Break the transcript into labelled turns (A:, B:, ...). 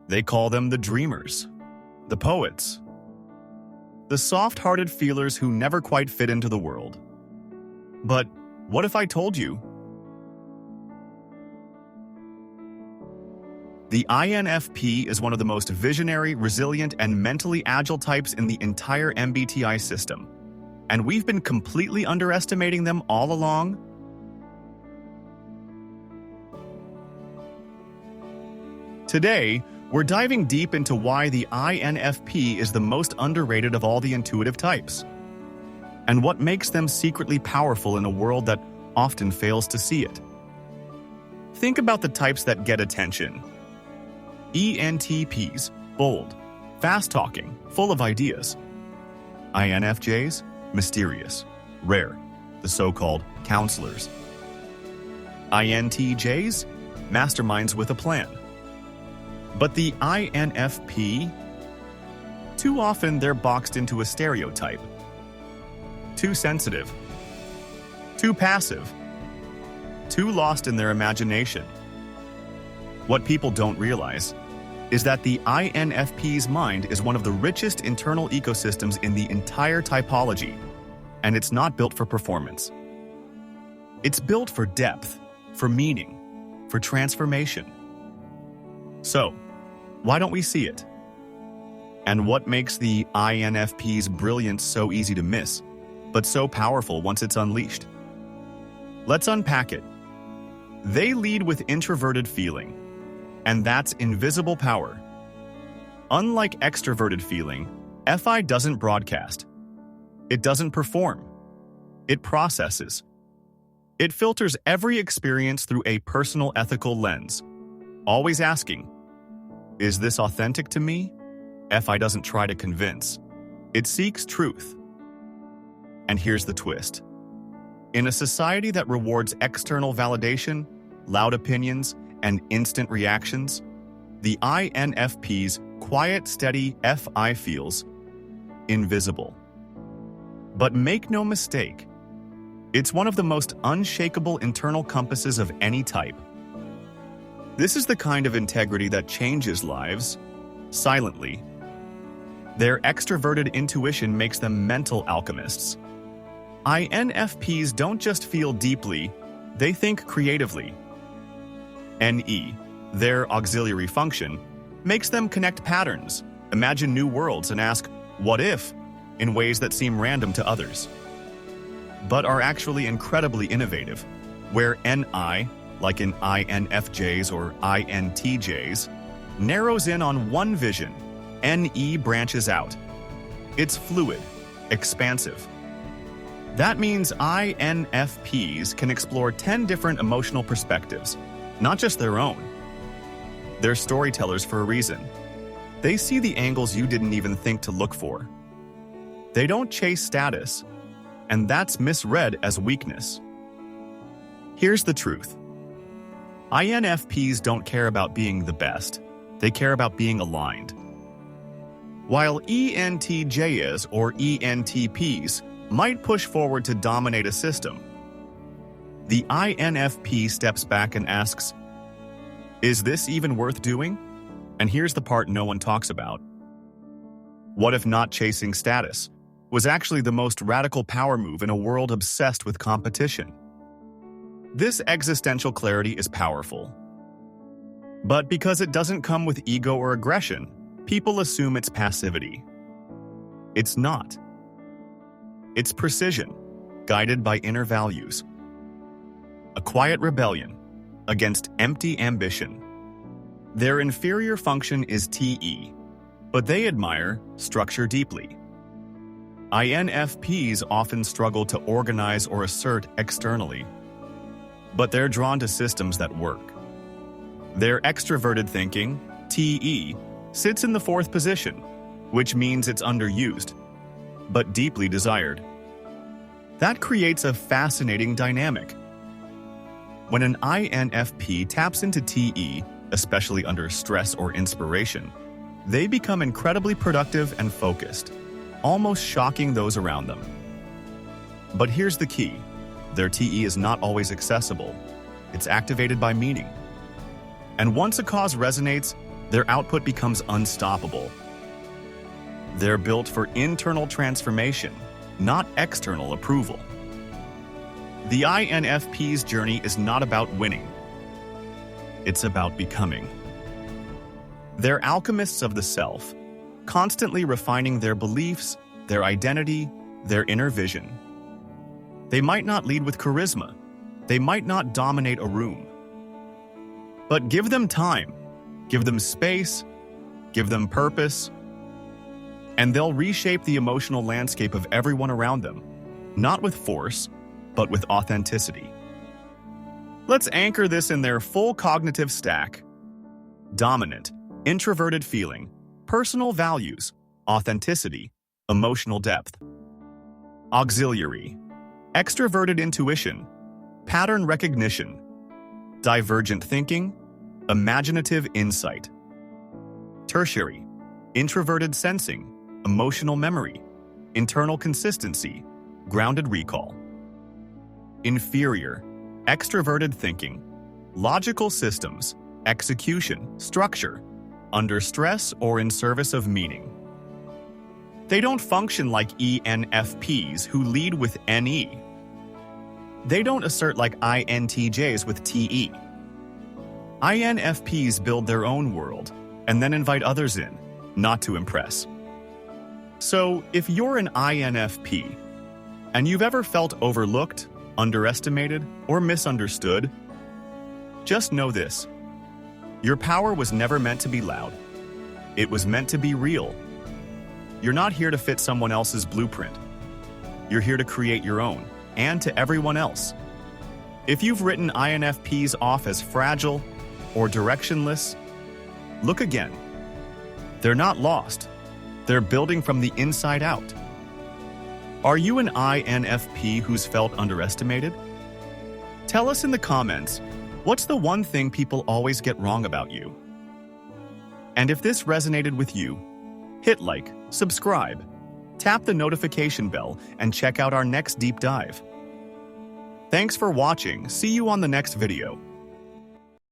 A: They call them the dreamers, the poets, the soft-hearted feelers who never quite fit into the world. But what if I told you? The INFP is one of the most visionary, resilient, and mentally agile types in the entire MBTI system. And we've been completely underestimating them all along? Today, we're diving deep into why the INFP is the most underrated of all the intuitive types, and what makes them secretly powerful in a world that often fails to see it. Think about the types that get attention. ENTPs, bold, fast-talking, full of ideas. INFJs, mysterious, rare, the so-called counselors. INTJs, masterminds with a plan. But the INFP, too often they're boxed into a stereotype. Too sensitive, too passive, too lost in their imagination. What people don't realize is that the INFP's mind is one of the richest internal ecosystems in the entire typology, and it's not built for performance. It's built for depth, for meaning, for transformation. So, why don't we see it? And what makes the INFP's brilliance so easy to miss, but so powerful once it's unleashed? Let's unpack it. They lead with introverted feeling, and that's invisible power. Unlike extraverted feeling, FI doesn't broadcast. It doesn't perform. It processes. It filters every experience through a personal ethical lens, always asking, is this authentic to me? FI doesn't try to convince. It seeks truth. And here's the twist. In a society that rewards external validation, loud opinions, and instant reactions, the INFP's quiet, steady FI feels invisible. But make no mistake, it's one of the most unshakable internal compasses of any type. This is the kind of integrity that changes lives, silently. Their extraverted intuition makes them mental alchemists. INFPs don't just feel deeply, they think creatively. NE, their auxiliary function, makes them connect patterns, imagine new worlds, and ask, what if, in ways that seem random to others, but are actually incredibly innovative, where NI, like in INFJs or INTJs, narrows in on one vision, NE branches out. It's fluid, expansive. That means INFPs can explore 10 different emotional perspectives, not just their own. They're storytellers for a reason. They see the angles you didn't even think to look for. They don't chase status, and that's misread as weakness. Here's the truth. INFPs don't care about being the best. They care about being aligned. While ENTJs or ENTPs might push forward to dominate a system, the INFP steps back and asks, is this even worth doing? And here's the part no one talks about. What if not chasing status was actually the most radical power move in a world obsessed with competition? This existential clarity is powerful. But because it doesn't come with ego or aggression, people assume it's passivity. It's not. It's precision, guided by inner values. A quiet rebellion against empty ambition. Their inferior function is TE, but they admire structure deeply. INFPs often struggle to organize or assert externally, but they're drawn to systems that work. Their extroverted thinking, TE, sits in the fourth position, which means it's underused, but deeply desired. That creates a fascinating dynamic. When an INFP taps into TE, especially under stress or inspiration, they become incredibly productive and focused, almost shocking those around them. But here's the key. Their TE is not always accessible. It's activated by meaning. And once a cause resonates, their output becomes unstoppable. They're built for internal transformation, not external approval. The INFP's journey is not about winning. It's about becoming. They're alchemists of the self, constantly refining their beliefs, their identity, their inner vision. They might not lead with charisma. They might not dominate a room. But give them time, give them space, give them purpose, and they'll reshape the emotional landscape of everyone around them, not with force, but with authenticity. Let's anchor this in their full cognitive stack. Dominant, introverted feeling, personal values, authenticity, emotional depth. Auxiliary, extraverted intuition, pattern recognition, divergent thinking, imaginative insight. Tertiary, introverted sensing, emotional memory, internal consistency, grounded recall. Inferior, extroverted thinking, logical systems, execution, structure, under stress or in service of meaning. They don't function like ENFPs who lead with NE. They don't assert like INTJs with TE. INFPs build their own world and then invite others in, not to impress. So, if you're an INFP and you've ever felt overlooked, underestimated, or misunderstood, just know this. Your power was never meant to be loud. It was meant to be real. You're not here to fit someone else's blueprint. You're here to create your own, and to everyone else. If you've written INFPs off as fragile or directionless, look again. They're not lost. They're building from the inside out. Are you an INFP who's felt underestimated? Tell us in the comments, what's the one thing people always get wrong about you? And if this resonated with you, hit like, subscribe, tap the notification bell, and check out our next deep dive. Thanks for watching. See you on the next video.